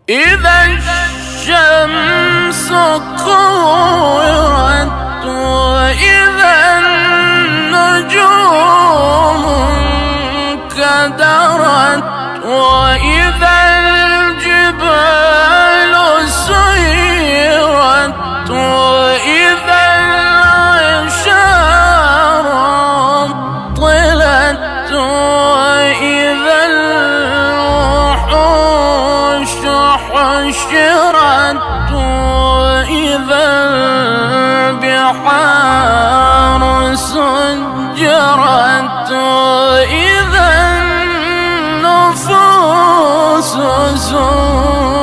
إذا الشمس كورت وإذا النجوم انكدرت وإذا الجبال سيرت وإذا العشار طلت وإذا الوحوش حشرت وإذا البحار سجرت وإذا النفوس زوجت